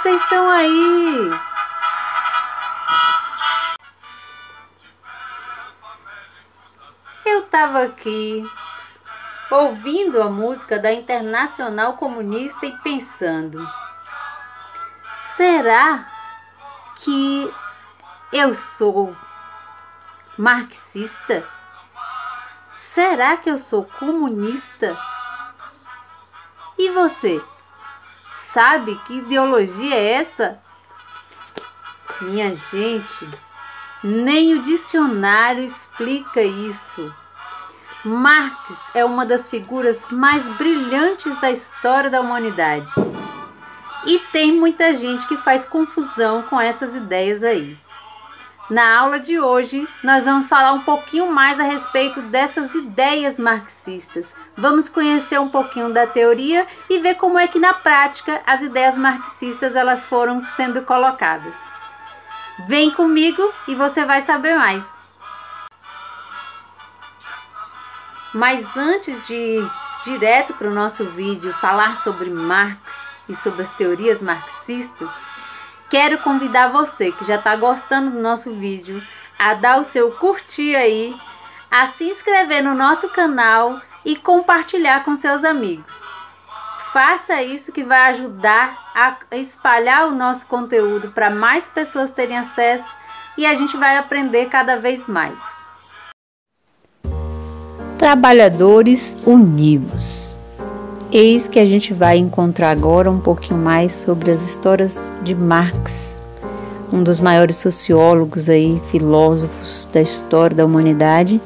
vocês estão aí? Eu estava aqui ouvindo a música da Internacional Comunista e pensando: será que eu sou marxista? Será que eu sou comunista? E você? Sabe que ideologia é essa? Minha gente, nem o dicionário explica isso. Marx é uma das figuras mais brilhantes da história da humanidade. E tem muita gente que faz confusão com essas ideias aí. Na aula de hoje, nós vamos falar um pouquinho mais a respeito dessas ideias marxistas. Vamos conhecer um pouquinho da teoria e ver como é que na prática as ideias marxistas elas foram sendo colocadas. Vem comigo e você vai saber mais. Mas antes de ir direto para o nosso vídeo falar sobre Marx e sobre as teorias marxistas, quero convidar você que já está gostando do nosso vídeo a dar o seu curtir aí, a se inscrever no nosso canal e compartilhar com seus amigos. Faça isso que vai ajudar a espalhar o nosso conteúdo para mais pessoas terem acesso e a gente vai aprender cada vez mais. Trabalhadores Unidos. Eis que a gente vai encontrar agora um pouquinho mais sobre as histórias de Marx, um dos maiores sociólogos aí, filósofos da história da humanidade,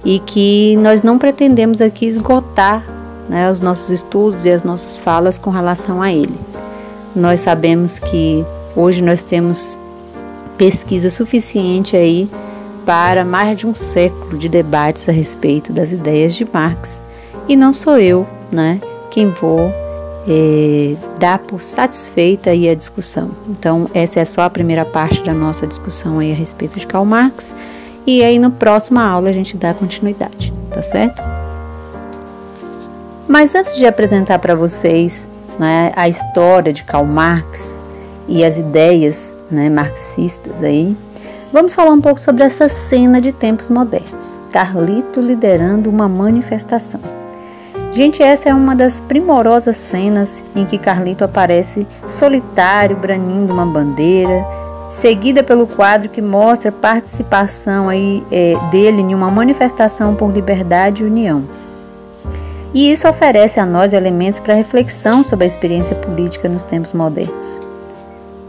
e que nós não pretendemos aqui esgotar, né, os nossos estudos e as nossas falas com relação a ele. Nós sabemos que hoje nós temos pesquisa suficiente aí para mais de um século de debates a respeito das ideias de Marx, e não sou eu, né, quem vou dar por satisfeita aí a discussão. Então, essa é só a primeira parte da nossa discussão aí a respeito de Karl Marx, e aí no próxima aula a gente dá continuidade, tá certo? Mas antes de apresentar para vocês, né, a história de Karl Marx e as ideias, né, marxistas aí, vamos falar um pouco sobre essa cena de tempos modernos. Carlito liderando uma manifestação. Gente, essa é uma das primorosas cenas em que Carlito aparece solitário, branindo uma bandeira, seguida pelo quadro que mostra a participação aí, dele em uma manifestação por liberdade e união. E isso oferece a nós elementos para reflexão sobre a experiência política nos tempos modernos.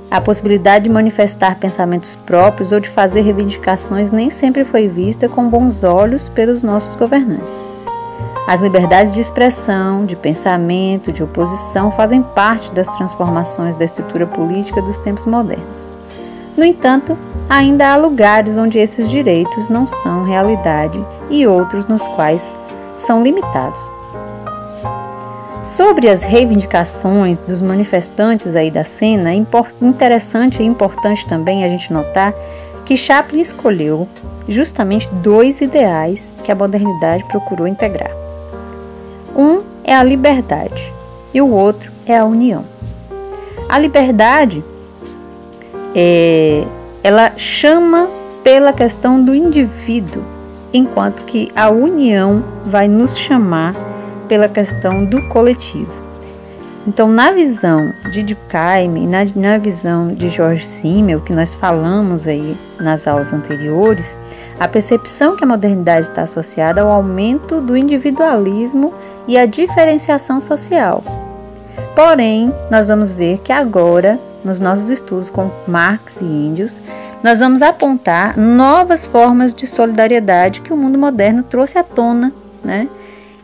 A possibilidade de manifestar pensamentos próprios ou de fazer reivindicações nem sempre foi vista com bons olhos pelos nossos governantes. As liberdades de expressão, de pensamento, de oposição fazem parte das transformações da estrutura política dos tempos modernos. No entanto, ainda há lugares onde esses direitos não são realidade e outros nos quais são limitados. Sobre as reivindicações dos manifestantes aí da cena, é interessante e importante também a gente notar que Chaplin escolheu justamente dois ideais que a modernidade procurou integrar. Um é a liberdade e o outro é a união. A liberdade, ela chama pela questão do indivíduo, enquanto que a união vai nos chamar pela questão do coletivo. Então, na visão de Durkheim e na visão de George Simmel, que nós falamos aí nas aulas anteriores, a percepção que a modernidade está associada ao aumento do individualismo e à diferenciação social. Porém, nós vamos ver que agora, nos nossos estudos com Marx e Engels, nós vamos apontar novas formas de solidariedade que o mundo moderno trouxe à tona, né?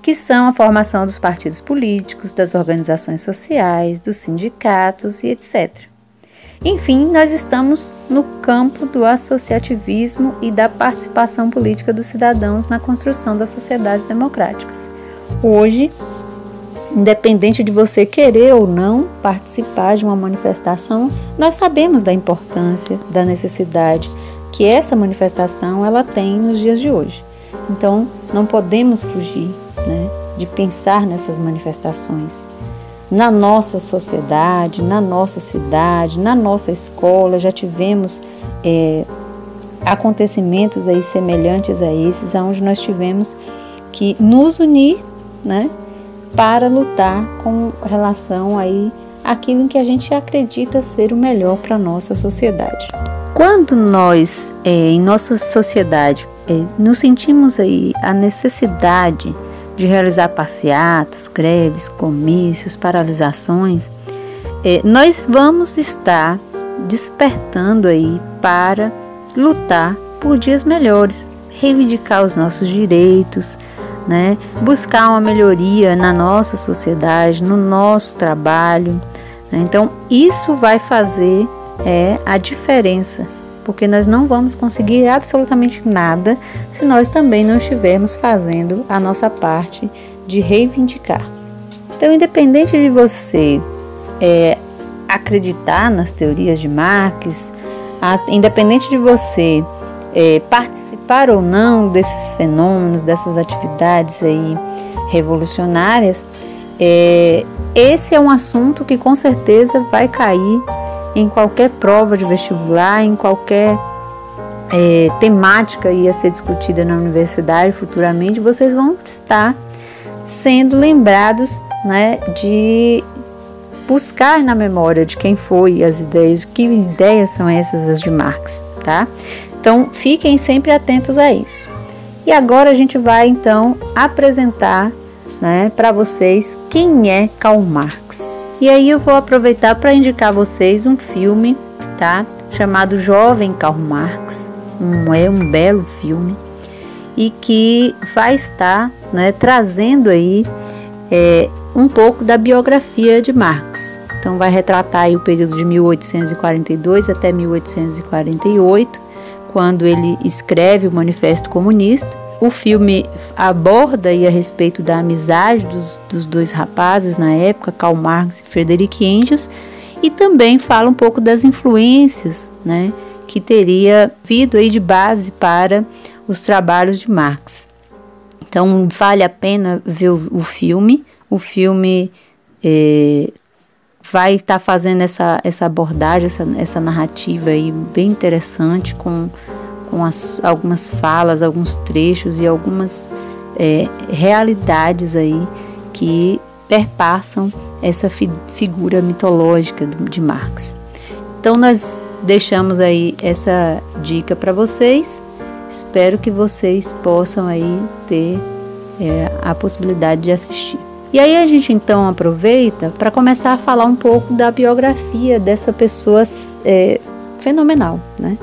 Que são a formação dos partidos políticos, das organizações sociais, dos sindicatos e etc. Enfim, nós estamos no campo do associativismo e da participação política dos cidadãos na construção das sociedades democráticas. Hoje, independente de você querer ou não participar de uma manifestação, nós sabemos da importância, da necessidade que essa manifestação ela tem nos dias de hoje. Então, não podemos fugir, né, de pensar nessas manifestações. na nossa sociedade, na nossa cidade, na nossa escola. Já tivemos acontecimentos aí semelhantes a esses, onde nós tivemos que nos unir, né, para lutar com relação aí àquilo que a gente acredita ser o melhor para a nossa sociedade. Quando nós, em nossa sociedade, nos sentimos aí a necessidade de realizar passeatas, greves, comícios, paralisações, nós vamos estar despertando aí para lutar por dias melhores, reivindicar os nossos direitos, né? Buscar uma melhoria na nossa sociedade, no nosso trabalho, né? Então, isso vai fazer a diferença, porque nós não vamos conseguir absolutamente nada se nós também não estivermos fazendo a nossa parte de reivindicar. Então, independente de você acreditar nas teorias de Marx, independente de você participar ou não desses fenômenos, dessas atividades aí revolucionárias, esse é um assunto que com certeza vai cair em qualquer prova de vestibular, em qualquer temática a ser discutida na universidade futuramente. Vocês vão estar sendo lembrados, né, de buscar na memória de quem foi as ideias, que ideias são essas as de Marx, tá? Então, fiquem sempre atentos a isso. E agora a gente vai, então, apresentar, né, para vocês quem é Karl Marx. E aí eu vou aproveitar para indicar a vocês um filme, tá? Chamado Jovem Karl Marx. É um belo filme e que vai estar, né, trazendo aí um pouco da biografia de Marx. Então vai retratar aí o período de 1842 até 1848, quando ele escreve o Manifesto Comunista. O filme aborda aí a respeito da amizade dos dois rapazes na época, Karl Marx e Friedrich Engels, e também fala um pouco das influências, né, que teria vindo aí de base para os trabalhos de Marx. Então vale a pena ver o filme. O filme vai estar fazendo essa abordagem, essa narrativa aí bem interessante, com algumas falas, alguns trechos e algumas realidades aí que perpassam essa figura mitológica de Marx. Então nós deixamos aí essa dica para vocês. Espero que vocês possam aí ter a possibilidade de assistir. E aí a gente então aproveita para começar a falar um pouco da biografia dessa pessoa fenomenal, né?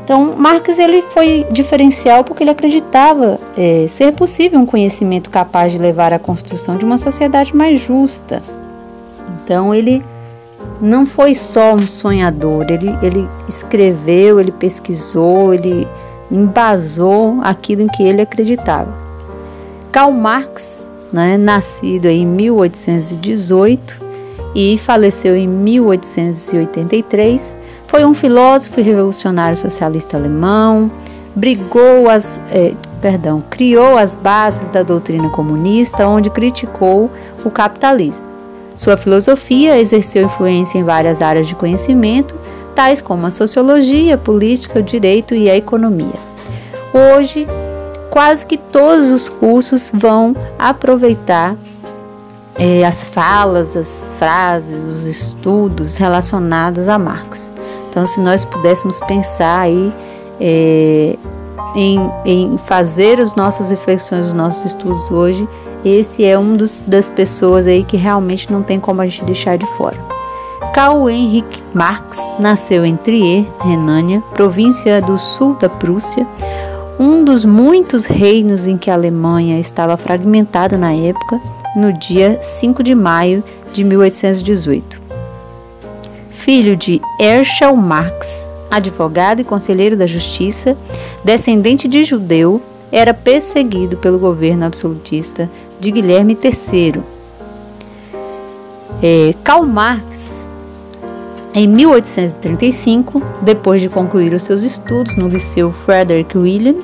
Então, Marx ele foi diferencial porque ele acreditava ser possível um conhecimento capaz de levar à construção de uma sociedade mais justa. Então, ele não foi só um sonhador, ele escreveu, ele pesquisou, ele embasou aquilo em que ele acreditava. Karl Marx, né, nascido em 1818 e faleceu em 1883, foi um filósofo e revolucionário socialista alemão, criou as bases da doutrina comunista, onde criticou o capitalismo. Sua filosofia exerceu influência em várias áreas de conhecimento, tais como a sociologia, a política, o direito e a economia. Hoje, quase que todos os cursos vão aproveitar as falas, as frases, os estudos relacionados a Marx. Então, se nós pudéssemos pensar aí em fazer as nossas reflexões, os nossos estudos hoje, esse é das pessoas aí que realmente não tem como a gente deixar de fora. Karl Heinrich Marx nasceu em Trier, Renânia, província do sul da Prússia, um dos muitos reinos em que a Alemanha estava fragmentada na época, no dia 5 de maio de 1818. Filho de Herschel Marx, advogado e conselheiro da justiça, descendente de judeu, era perseguido pelo governo absolutista de Guilherme III. Karl Marx, em 1835, depois de concluir os seus estudos no Liceu Frederick William,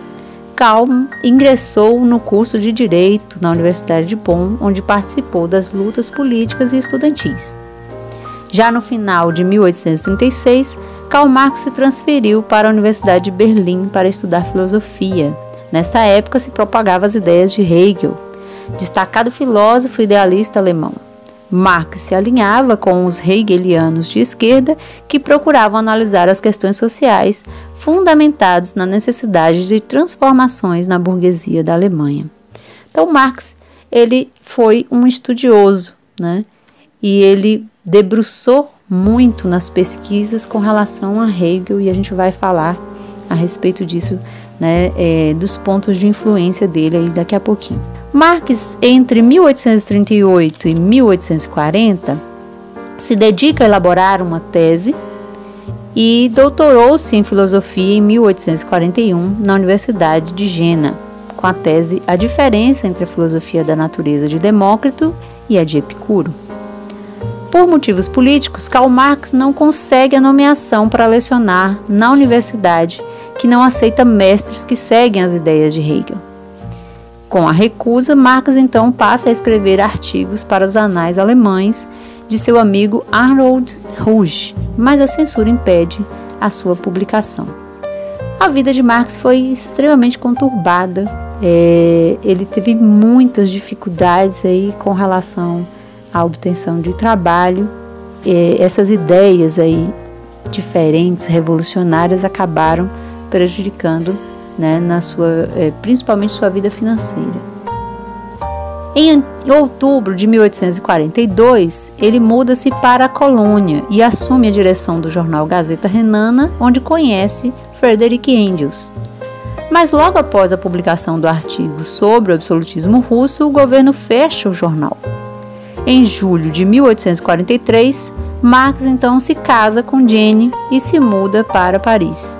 Karl ingressou no curso de Direito na Universidade de Bonn, onde participou das lutas políticas e estudantis. Já no final de 1836, Karl Marx se transferiu para a Universidade de Berlim para estudar filosofia. Nessa época se propagavam as ideias de Hegel, destacado filósofo e idealista alemão. Marx se alinhava com os hegelianos de esquerda que procuravam analisar as questões sociais fundamentados na necessidade de transformações na burguesia da Alemanha. Então Marx, ele foi um estudioso, né? E ele debruçou muito nas pesquisas com relação a Hegel, e a gente vai falar a respeito disso, né, dos pontos de influência dele aí daqui a pouquinho. Marx, entre 1838 e 1840, se dedica a elaborar uma tese e doutorou-se em filosofia em 1841 na Universidade de Jena, com a tese A Diferença entre a Filosofia da Natureza de Demócrito e a de Epicuro. Por motivos políticos, Karl Marx não consegue a nomeação para lecionar na universidade, que não aceita mestres que seguem as ideias de Hegel. Com a recusa, Marx então passa a escrever artigos para os anais alemães de seu amigo Arnold Ruge, mas a censura impede a sua publicação. A vida de Marx foi extremamente conturbada, ele teve muitas dificuldades aí com relação à obtenção de trabalho. Essas ideias aí diferentes, revolucionárias, acabaram prejudicando, né, principalmente sua vida financeira. Em outubro de 1842, ele muda-se para a Colônia e assume a direção do jornal Gazeta Renana, onde conhece Friedrich Engels. Mas logo após a publicação do artigo sobre o absolutismo russo, o governo fecha o jornal. Em julho de 1843, Marx então se casa com Jenny e se muda para Paris.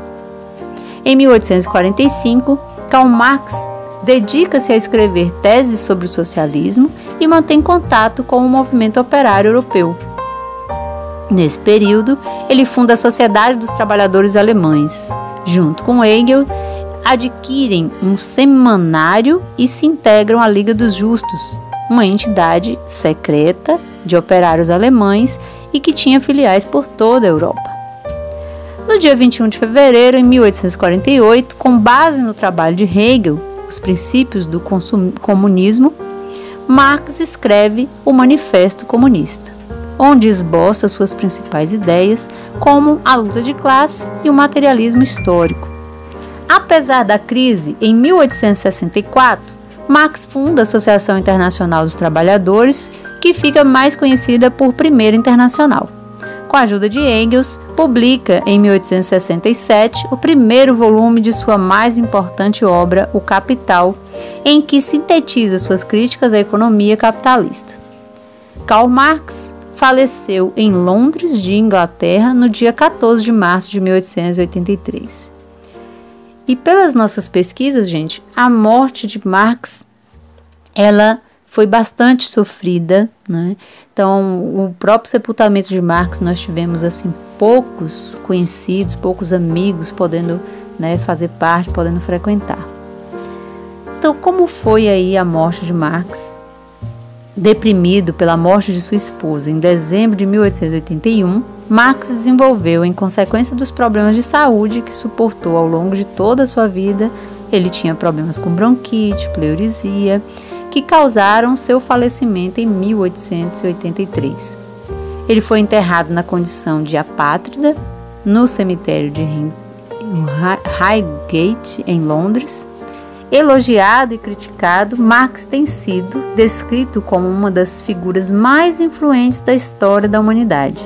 Em 1845, Karl Marx dedica-se a escrever teses sobre o socialismo e mantém contato com o movimento operário europeu. Nesse período, ele funda a Sociedade dos Trabalhadores Alemães. Junto com Hegel, adquirem um semanário e se integram à Liga dos Justos, uma entidade secreta de operários alemães e que tinha filiais por toda a Europa. No dia 21 de fevereiro de 1848, com base no trabalho de Hegel, Os Princípios do Comunismo, Marx escreve o Manifesto Comunista, onde esboça suas principais ideias, como a luta de classe e o materialismo histórico. Apesar da crise, em 1864, Marx funda a Associação Internacional dos Trabalhadores, que fica mais conhecida por Primeira Internacional. Com a ajuda de Engels, publica em 1867 o primeiro volume de sua mais importante obra, O Capital, em que sintetiza suas críticas à economia capitalista. Karl Marx faleceu em Londres, de Inglaterra, no dia 14 de março de 1883. E pelas nossas pesquisas, gente, a morte de Marx, ela foi bastante sofrida, né? Então, o próprio sepultamento de Marx, nós tivemos assim poucos conhecidos, poucos amigos podendo, né, fazer parte, podendo frequentar. Então, como foi aí a morte de Marx? Deprimido pela morte de sua esposa em dezembro de 1881, Marx desenvolveu, em consequência dos problemas de saúde que suportou ao longo de toda a sua vida, ele tinha problemas com bronquite, pleurisia, que causaram seu falecimento em 1883. Ele foi enterrado na condição de apátrida no cemitério de Highgate, em Londres. Elogiado e criticado, Marx tem sido descrito como uma das figuras mais influentes da história da humanidade.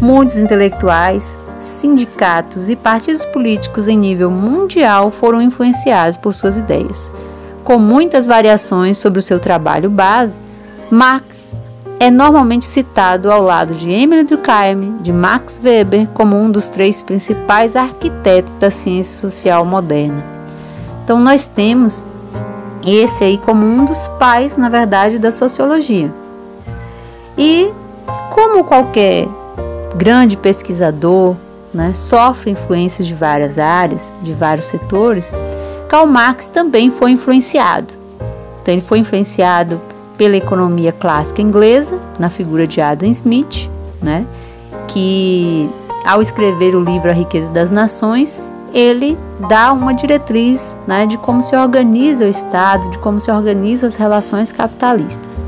Muitos intelectuais, sindicatos e partidos políticos em nível mundial foram influenciados por suas ideias. Com muitas variações sobre o seu trabalho base, Marx é normalmente citado ao lado de Emile Durkheim, de Max Weber, como um dos 3 principais arquitetos da ciência social moderna. Então nós temos esse aí como um dos pais, na verdade, da sociologia. E como qualquer grande pesquisador, né, sofre influências de várias áreas, de vários setores, Karl Marx também foi influenciado. Então, ele foi influenciado pela economia clássica inglesa, na figura de Adam Smith, né, que ao escrever o livro A Riqueza das Nações, ele dá uma diretriz, né, de como se organiza o Estado, de como se organiza as relações capitalistas.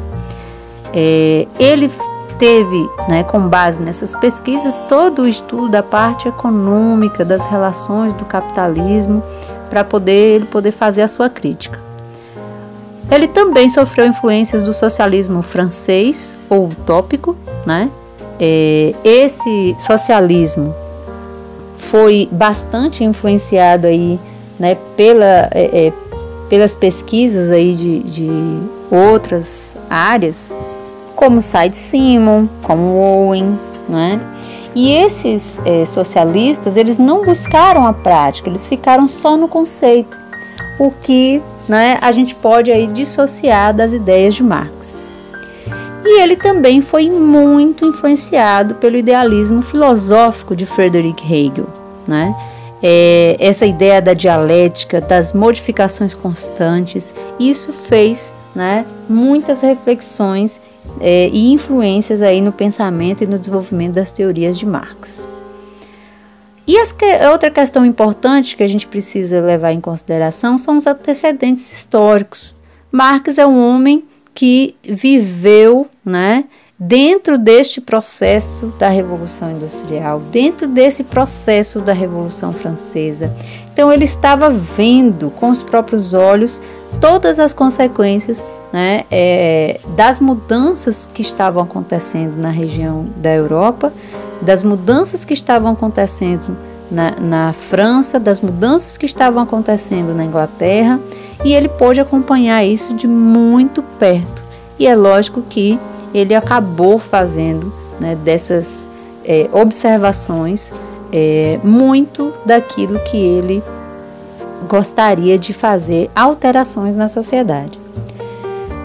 Ele teve, né, com base nessas pesquisas, todo o estudo da parte econômica, das relações do capitalismo, para ele poder fazer a sua crítica. Ele também sofreu influências do socialismo francês, ou utópico, né? Esse socialismo foi bastante influenciado aí, né, pelas pesquisas aí de outras áreas, como Said-Simon, como Owen, né? E esses socialistas, eles não buscaram a prática, eles ficaram só no conceito, o que, né, a gente pode aí dissociar das ideias de Marx. E ele também foi muito influenciado pelo idealismo filosófico de Friedrich Hegel, né? Essa ideia da dialética, das modificações constantes, isso fez, né, muitas reflexões e influências aí no pensamento e no desenvolvimento das teorias de Marx. E outra questão importante que a gente precisa levar em consideração são os antecedentes históricos. Marx é um homem que viveu, né, dentro deste processo da Revolução Industrial, dentro desse processo da Revolução Francesa. Então ele estava vendo com os próprios olhos todas as consequências, né, das mudanças que estavam acontecendo na região da Europa, das mudanças que estavam acontecendo na França, das mudanças que estavam acontecendo na Inglaterra, e ele pôde acompanhar isso de muito perto. E é lógico que ele acabou fazendo, né, dessas observações muito daquilo que ele gostaria de fazer alterações na sociedade.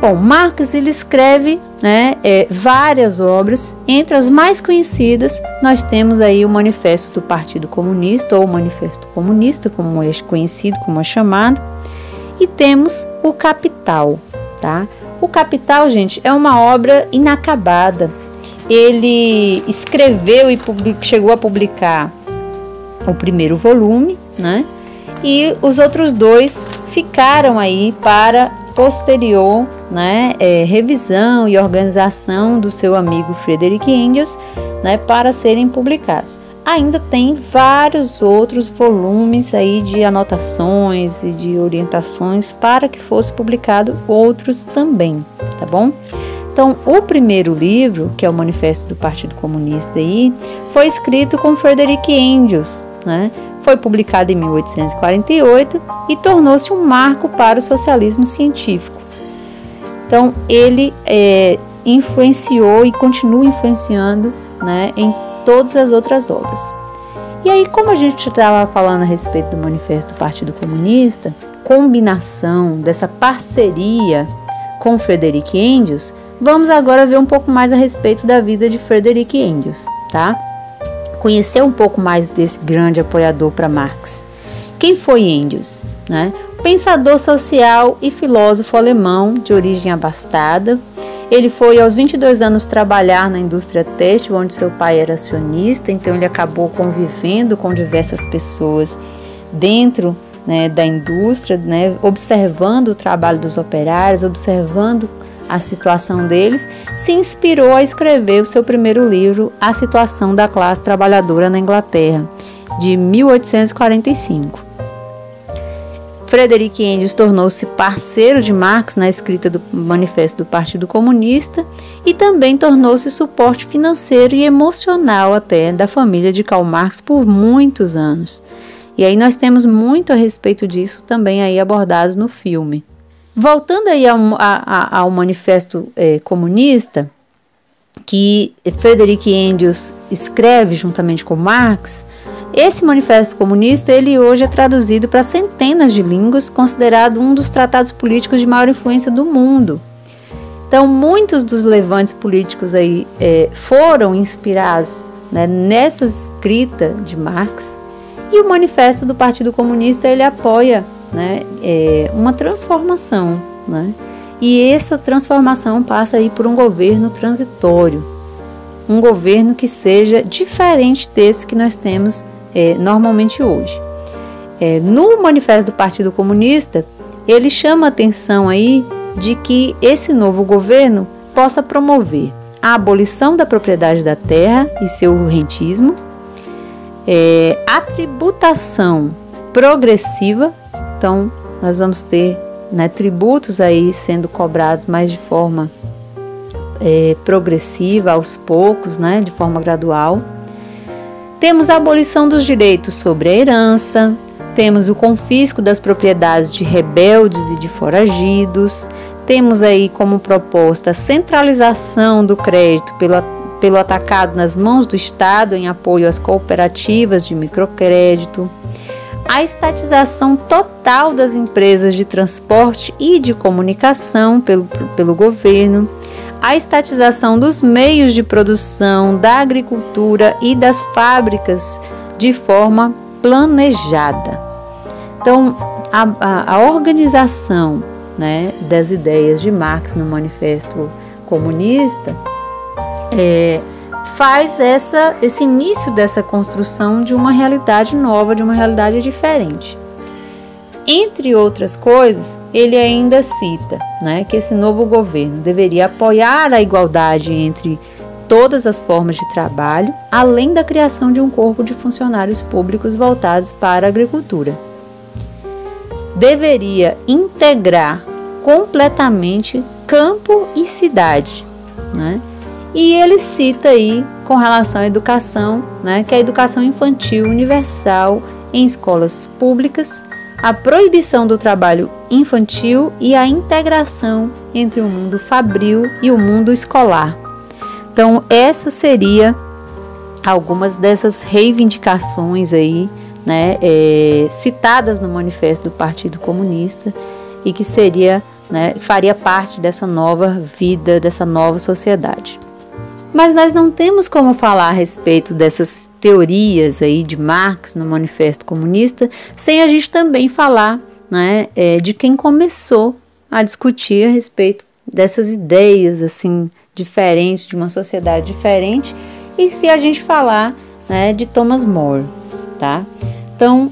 Bom, Marx ele escreve, né, várias obras. Entre as mais conhecidas, nós temos aí o Manifesto do Partido Comunista, ou Manifesto Comunista, como é conhecido, como é chamado, e temos o Capital, tá? O Capital, gente, é uma obra inacabada. Ele escreveu e chegou a publicar o primeiro volume, né? E os outros dois ficaram aí para posterior, né, revisão e organização do seu amigo Friedrich Engels, né, para serem publicados. Ainda tem vários outros volumes aí de anotações e de orientações para que fosse publicado outros também, tá bom? Então, o primeiro livro, que é o Manifesto do Partido Comunista aí, foi escrito com Friedrich Engels, né? Foi publicado em 1848 e tornou-se um marco para o socialismo científico. Então, ele influenciou e continua influenciando, né, em todas as outras obras. E aí, como a gente estava falando a respeito do Manifesto do Partido Comunista, combinação dessa parceria com Friedrich Engels, vamos agora ver um pouco mais a respeito da vida de Friedrich Engels, tá? Conhecer um pouco mais desse grande apoiador para Marx. Quem foi Engels, né? Pensador social e filósofo alemão de origem abastada. Ele foi aos 22 anos trabalhar na indústria têxtil, onde seu pai era acionista, então ele acabou convivendo com diversas pessoas dentro, né, da indústria, né, observando o trabalho dos operários, observando a situação deles, se inspirou a escrever o seu primeiro livro, A Situação da Classe Trabalhadora na Inglaterra, de 1845. Friedrich Engels tornou-se parceiro de Marx na escrita do Manifesto do Partido Comunista e também tornou-se suporte financeiro e emocional até da família de Karl Marx por muitos anos. E aí nós temos muito a respeito disso também aí abordado no filme. Voltando aí ao Manifesto Comunista, que Friedrich Engels escreve juntamente com Marx, esse Manifesto Comunista, ele hoje é traduzido para centenas de línguas, considerado um dos tratados políticos de maior influência do mundo. Então, muitos dos levantes políticos aí foram inspirados, né, nessa escrita de Marx, e o Manifesto do Partido Comunista, ele apoia né, uma transformação, né? E essa transformação passa aí por um governo transitório, um governo que seja diferente desse que nós temos normalmente hoje. No Manifesto do Partido Comunista, ele chama a atenção aí de que esse novo governo possa promover a abolição da propriedade da terra e seu rentismo, a tributação progressiva. Então nós vamos ter, né, tributos aí sendo cobrados mais de forma progressiva, aos poucos, né, de forma gradual. Temos a abolição dos direitos sobre a herança, temos o confisco das propriedades de rebeldes e de foragidos, temos aí como proposta a centralização do crédito pelo atacado nas mãos do Estado em apoio às cooperativas de microcrédito, a estatização total das empresas de transporte e de comunicação pelo governo, a estatização dos meios de produção, da agricultura e das fábricas de forma planejada. Então, a organização, né, das ideias de Marx no Manifesto Comunista faz esse início dessa construção de uma realidade nova, de uma realidade diferente. Entre outras coisas, ele ainda cita, né, que esse novo governo deveria apoiar a igualdade entre todas as formas de trabalho, além da criação de um corpo de funcionários públicos voltados para a agricultura. Deveria integrar completamente campo e cidade, né? E ele cita aí com relação à educação, né, que é a educação infantil universal em escolas públicas, a proibição do trabalho infantil e a integração entre o mundo fabril e o mundo escolar. Então, essas seriam algumas dessas reivindicações aí, né, citadas no Manifesto do Partido Comunista e que seria, né, faria parte dessa nova vida, dessa nova sociedade. Mas nós não temos como falar a respeito dessas teorias aí de Marx no Manifesto Comunista sem a gente também falar, né, de quem começou a discutir a respeito dessas ideias assim diferentes, de uma sociedade diferente, e se a gente falar, né, de Thomas More, tá? Então,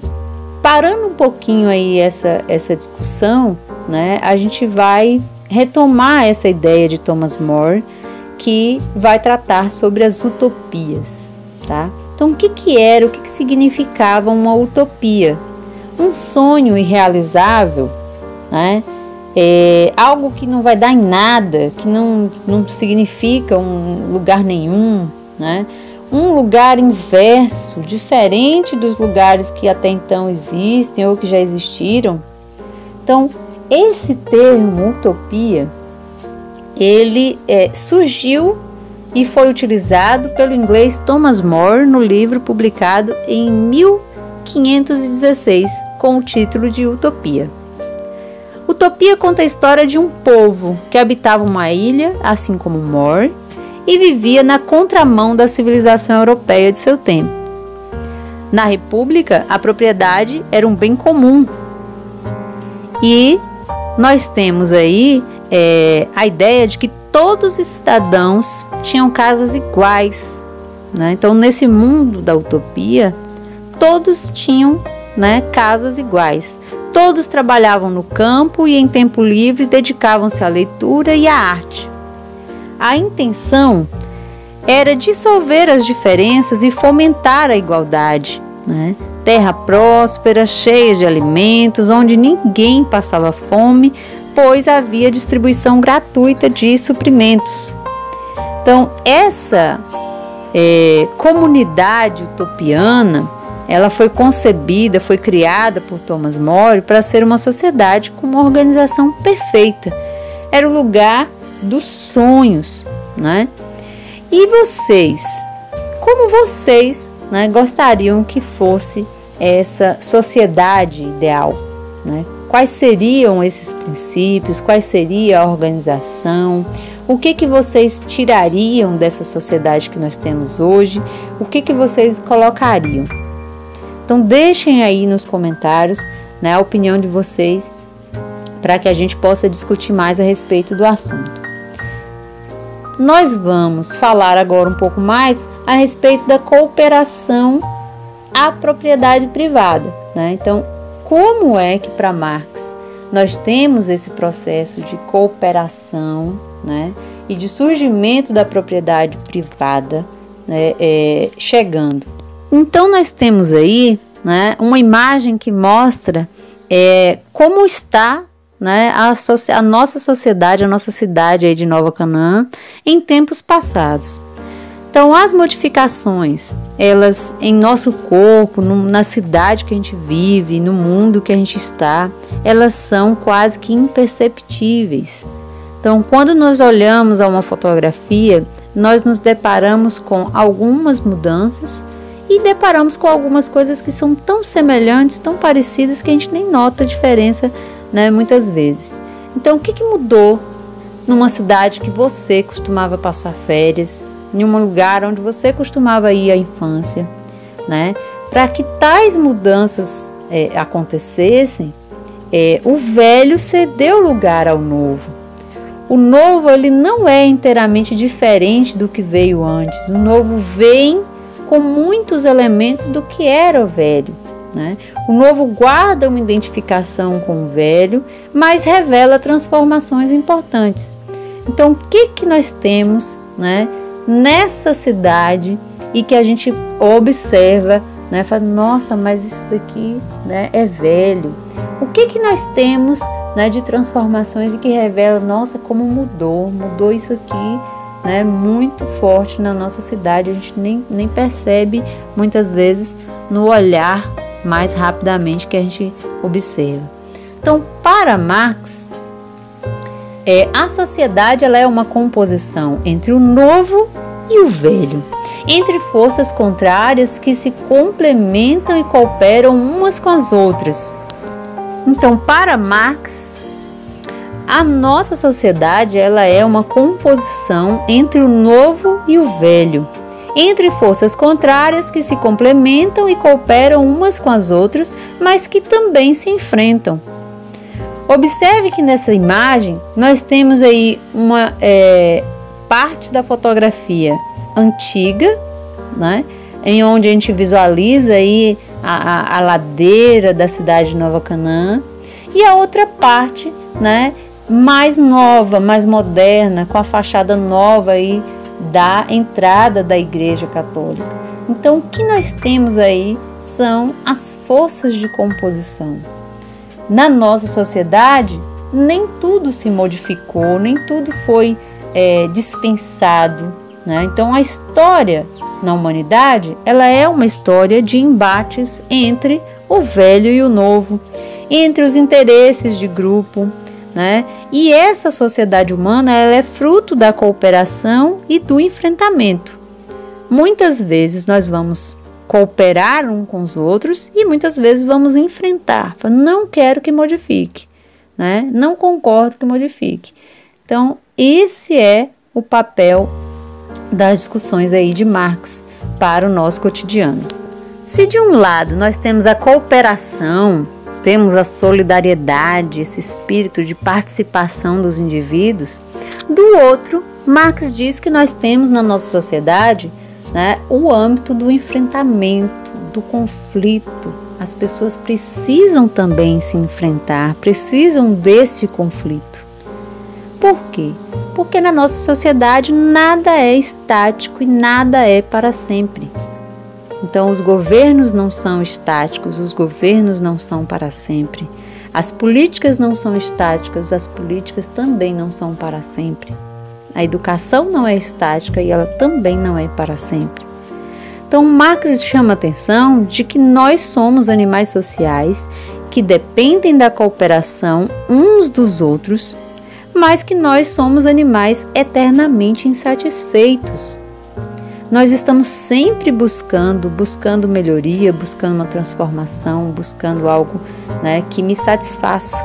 parando um pouquinho aí essa discussão, né, a gente vai retomar essa ideia de Thomas More, que vai tratar sobre as utopias, tá? Então, o que significava uma utopia? Um sonho irrealizável, né? Algo que não vai dar em nada, que não significa um lugar nenhum, né? Um lugar inverso, diferente dos lugares que até então existem ou que já existiram. Então, esse termo utopia, ele surgiu e foi utilizado pelo inglês Thomas More no livro publicado em 1516 com o título de Utopia. Utopia conta a história de um povo que habitava uma ilha, assim como More, e vivia na contramão da civilização europeia de seu tempo. Na República, a propriedade era um bem comum. E nós temos aí a ideia de que todos os cidadãos tinham casas iguais, né? Então, nesse mundo da utopia, todos tinham, né, casas iguais. Todos trabalhavam no campo e em tempo livre dedicavam-se à leitura e à arte. A intenção era dissolver as diferenças e fomentar a igualdade, né? Terra próspera, cheia de alimentos, onde ninguém passava fome, pois havia distribuição gratuita de suprimentos. Então, essa comunidade utopiana, ela foi concebida, foi criada por Thomas More para ser uma sociedade com uma organização perfeita. Era o lugar dos sonhos, né? E vocês, como vocês, né, gostariam que fosse essa sociedade ideal, né? Quais seriam esses princípios? Quais seria a organização? O que vocês tirariam dessa sociedade que nós temos hoje? O que vocês colocariam? Então deixem aí nos comentários né, a opinião de vocês para que a gente possa discutir mais a respeito do assunto. Nós vamos falar agora um pouco mais a respeito da cooperação à propriedade privada, né? Então, como é que para Marx nós temos esse processo de cooperação, né, e de surgimento da propriedade privada, né, chegando? Então, nós temos aí, né, uma imagem que mostra como está, né, a nossa sociedade, a nossa cidade aí de Nova Canaã em tempos passados. Então, as modificações, elas em nosso corpo, na cidade que a gente vive, no mundo que a gente está, elas são quase que imperceptíveis. Então, quando nós olhamos a uma fotografia, nós nos deparamos com algumas mudanças e deparamos com algumas coisas que são tão semelhantes, tão parecidas, que a gente nem nota a diferença, né, muitas vezes. Então, o que mudou numa cidade que você costumava passar férias, em um lugar onde você costumava ir à infância, né? Para que tais mudanças acontecessem, o velho cedeu lugar ao novo. O novo, ele não é inteiramente diferente do que veio antes. O novo vem com muitos elementos do que era o velho, né? O novo guarda uma identificação com o velho, mas revela transformações importantes. Então, o que nós temos, né, nessa cidade e que a gente observa, né, fala, nossa, mas isso daqui, né, é velho. O que nós temos, né, de transformações e que revela, nossa, como mudou isso aqui, né, muito forte na nossa cidade. A gente nem percebe muitas vezes no olhar mais rapidamente que a gente observa. Então, para Marx, a sociedade, ela é uma composição entre o novo e o velho, entre forças contrárias que se complementam e cooperam umas com as outras. Então, para Marx, a nossa sociedade, ela é uma composição entre o novo e o velho, entre forças contrárias que se complementam e cooperam umas com as outras, mas que também se enfrentam. Observe que nessa imagem nós temos aí uma parte da fotografia antiga, né, em onde a gente visualiza aí a ladeira da cidade de Nova Canaã, e a outra parte, né, mais nova, mais moderna, com a fachada nova aí da entrada da Igreja Católica. Então, o que nós temos aí são as forças de composição. Na nossa sociedade, nem tudo se modificou, nem tudo foi dispensado, né? Então, a história na humanidade, ela é uma história de embates entre o velho e o novo, entre os interesses de grupo, né? E essa sociedade humana, ela é fruto da cooperação e do enfrentamento. Muitas vezes nós vamos cooperar uns com os outros e muitas vezes vamos enfrentar. Não quero que modifique, né? Não concordo que modifique. Então, esse é o papel das discussões aí de Marx para o nosso cotidiano. Se de um lado nós temos a cooperação, temos a solidariedade, esse espírito de participação dos indivíduos, do outro, Marx diz que nós temos na nossa sociedade, né, o âmbito do enfrentamento, do conflito. As pessoas precisam também se enfrentar, precisam desse conflito. Por quê? Porque na nossa sociedade nada é estático e nada é para sempre. Então, os governos não são estáticos, os governos não são para sempre. As políticas não são estáticas, as políticas também não são para sempre. A educação não é estática e ela também não é para sempre. Então, Marx chama a atenção de que nós somos animais sociais que dependem da cooperação uns dos outros, mas que nós somos animais eternamente insatisfeitos. Nós estamos sempre buscando melhoria, buscando uma transformação, buscando algo, né, que me satisfaça.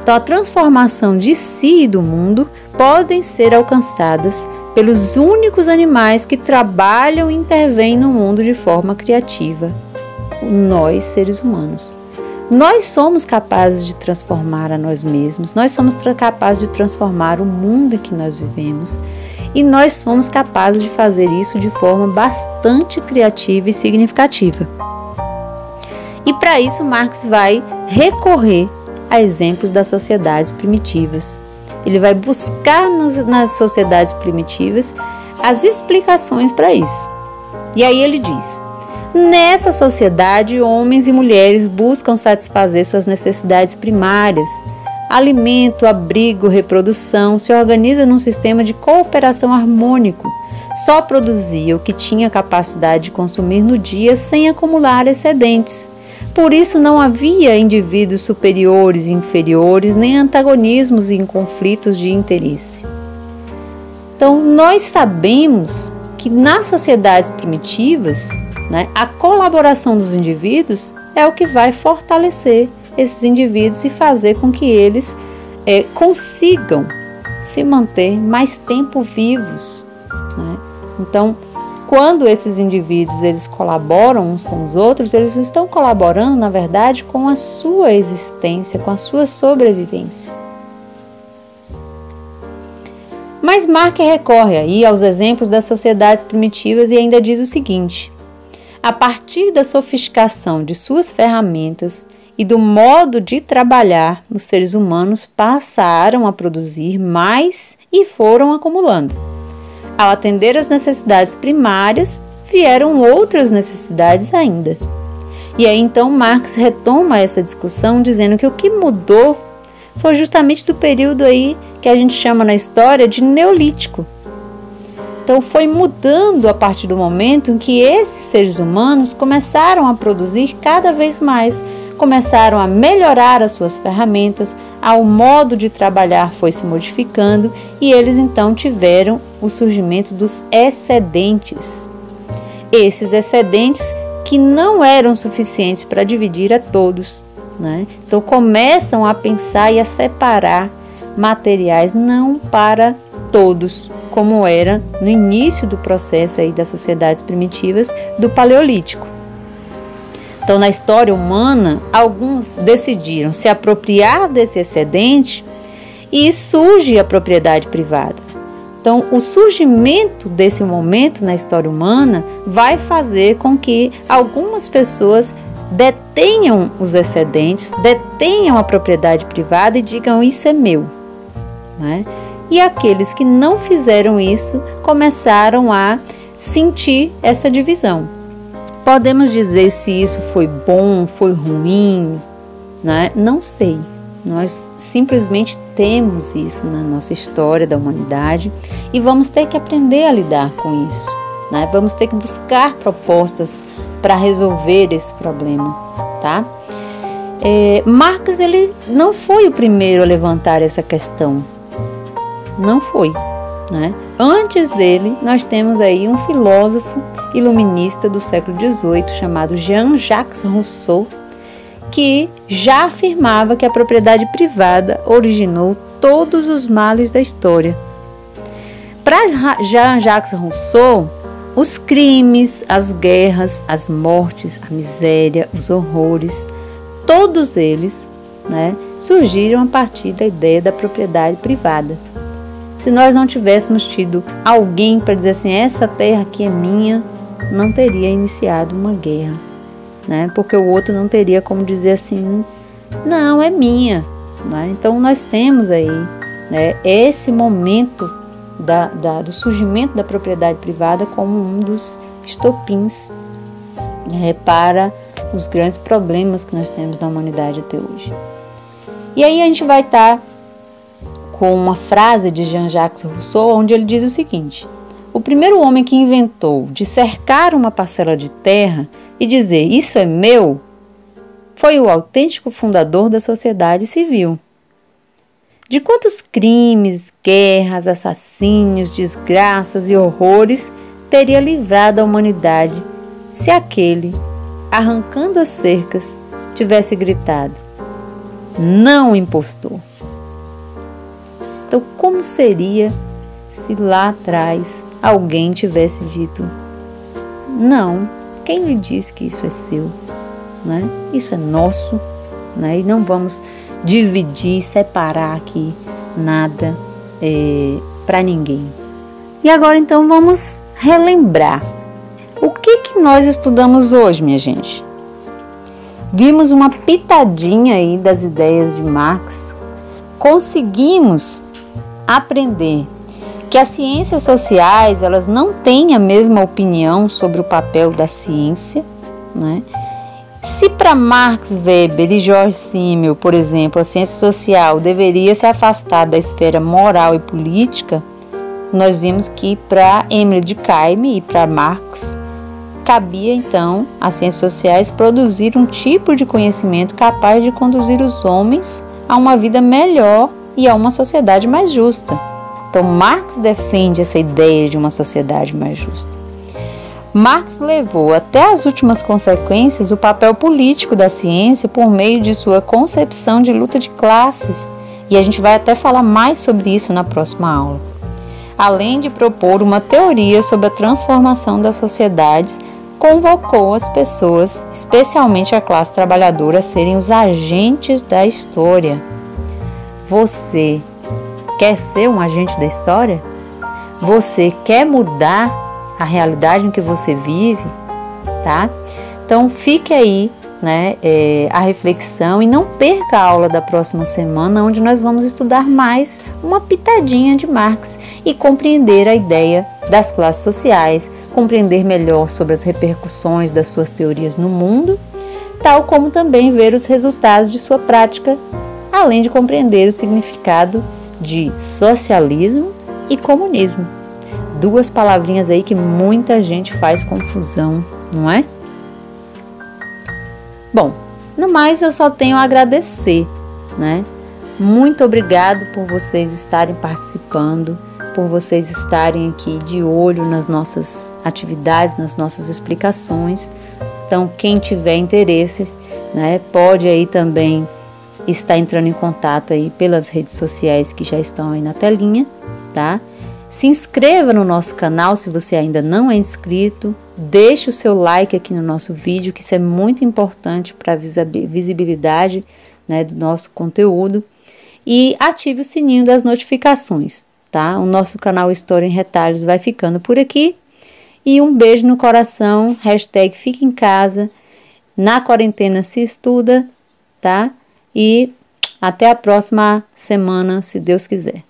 Então, a transformação de si e do mundo podem ser alcançadas pelos únicos animais que trabalham e intervêm no mundo de forma criativa, nós, seres humanos. Nós somos capazes de transformar a nós mesmos, nós somos capazes de transformar o mundo em que nós vivemos e nós somos capazes de fazer isso de forma bastante criativa e significativa. E para isso Marx vai recorrer a exemplos das sociedades primitivas. Ele vai buscar nas sociedades primitivas as explicações para isso. E aí ele diz: nessa sociedade, homens e mulheres buscam satisfazer suas necessidades primárias, alimento, abrigo, reprodução, se organiza num sistema de cooperação harmônico, só produzia o que tinha capacidade de consumir no dia sem acumular excedentes. Por isso não havia indivíduos superiores e inferiores, nem antagonismos e conflitos de interesse. Então, nós sabemos que nas sociedades primitivas, a colaboração dos indivíduos é o que vai fortalecer esses indivíduos e fazer com que eles consigam se manter mais tempo vivos. Então, quando esses indivíduos eles colaboram uns com os outros, eles estão colaborando, na verdade, com a sua existência, com a sua sobrevivência. Mas Marx recorre aí aos exemplos das sociedades primitivas e ainda diz o seguinte: a partir da sofisticação de suas ferramentas e do modo de trabalhar, os seres humanos passaram a produzir mais e foram acumulando. Ao atender às necessidades primárias, vieram outras necessidades ainda. E aí então Marx retoma essa discussão dizendo que o que mudou foi justamente do período aí que a gente chama na história de Neolítico. Então foi mudando a partir do momento em que esses seres humanos começaram a produzir cada vez mais, começaram a melhorar as suas ferramentas, o modo de trabalhar foi se modificando e eles então tiveram o surgimento dos excedentes. Esses excedentes que não eram suficientes para dividir a todos, Então começam a pensar e a separar materiais não para todos, como era no início do processo aí das sociedades primitivas do Paleolítico. Então, na história humana, alguns decidiram se apropriar desse excedente e surge a propriedade privada. Então, o surgimento desse momento na história humana vai fazer com que algumas pessoas detenham os excedentes, detenham a propriedade privada e digam: isso é meu. E aqueles que não fizeram isso começaram a sentir essa divisão. Podemos dizer se isso foi bom, foi ruim, Não sei. Nós simplesmente temos isso na nossa história da humanidade e vamos ter que aprender a lidar com isso. Vamos ter que buscar propostas para resolver esse problema, tá? Marx ele não foi o primeiro a levantar essa questão. Não foi. Antes dele, nós temos aí um filósofo iluminista do século XVIII chamado Jean-Jacques Rousseau, que já afirmava que a propriedade privada originou todos os males da história. Para Jean-Jacques Rousseau, os crimes, as guerras, as mortes, a miséria, os horrores, todos eles surgiram a partir da ideia da propriedade privada. Se nós não tivéssemos tido alguém para dizer assim: essa terra aqui é minha, não teria iniciado uma guerra, porque o outro não teria como dizer assim: não, é minha. Então nós temos aí esse momento do surgimento da propriedade privada como um dos estopins para os grandes problemas que nós temos na humanidade até hoje. E aí a gente vai estar com uma frase de Jean-Jacques Rousseau, onde ele diz o seguinte: o primeiro homem que inventou de cercar uma parcela de terra e dizer isso é meu, foi o autêntico fundador da sociedade civil. De quantos crimes, guerras, assassínios, desgraças e horrores teria livrado a humanidade se aquele, arrancando as cercas, tivesse gritado: não, impostor! Então, como seria se lá atrás alguém tivesse dito: não, quem lhe diz que isso é seu? Isso é nosso, né? E não vamos dividir, separar aqui nada para ninguém. E agora então vamos relembrar. O que nós estudamos hoje, minha gente? Vimos uma pitadinha aí das ideias de Marx. Conseguimos aprender que as ciências sociais, elas não têm a mesma opinião sobre o papel da ciência, né? Se para Marx, Weber e George Simmel, por exemplo, a ciência social deveria se afastar da esfera moral e política, nós vimos que para Emile Durkheim e para Marx, cabia então às ciências sociais produzir um tipo de conhecimento capaz de conduzir os homens a uma vida melhor e a uma sociedade mais justa. Então Marx defende essa ideia de uma sociedade mais justa. Marx levou até as últimas consequências o papel político da ciência por meio de sua concepção de luta de classes, e a gente vai até falar mais sobre isso na próxima aula. Além de propor uma teoria sobre a transformação das sociedades, convocou as pessoas, especialmente a classe trabalhadora, a serem os agentes da história. Você quer ser um agente da história? Você quer mudar a realidade em que você vive? Tá? Então fique aí, né, a reflexão, e não perca a aula da próxima semana, onde nós vamos estudar mais uma pitadinha de Marx e compreender a ideia das classes sociais, compreender melhor sobre as repercussões das suas teorias no mundo, tal como também ver os resultados de sua prática, além de compreender o significado de socialismo e comunismo. Duas palavrinhas aí que muita gente faz confusão, não é? Bom, no mais eu só tenho a agradecer, né? Muito obrigado por vocês estarem participando, por vocês estarem aqui de olho nas nossas atividades, nas nossas explicações. Então, quem tiver interesse, né, pode aí também estar entrando em contato aí pelas redes sociais que já estão aí na telinha, tá? Se inscreva no nosso canal se você ainda não é inscrito, deixe o seu like aqui no nosso vídeo, que isso é muito importante para a visibilidade, né, do nosso conteúdo, e ative o sininho das notificações, tá? O nosso canal História em Retalhos vai ficando por aqui, e um beijo no coração, hashtag fique em casa, na quarentena se estuda, tá? E até a próxima semana, se Deus quiser.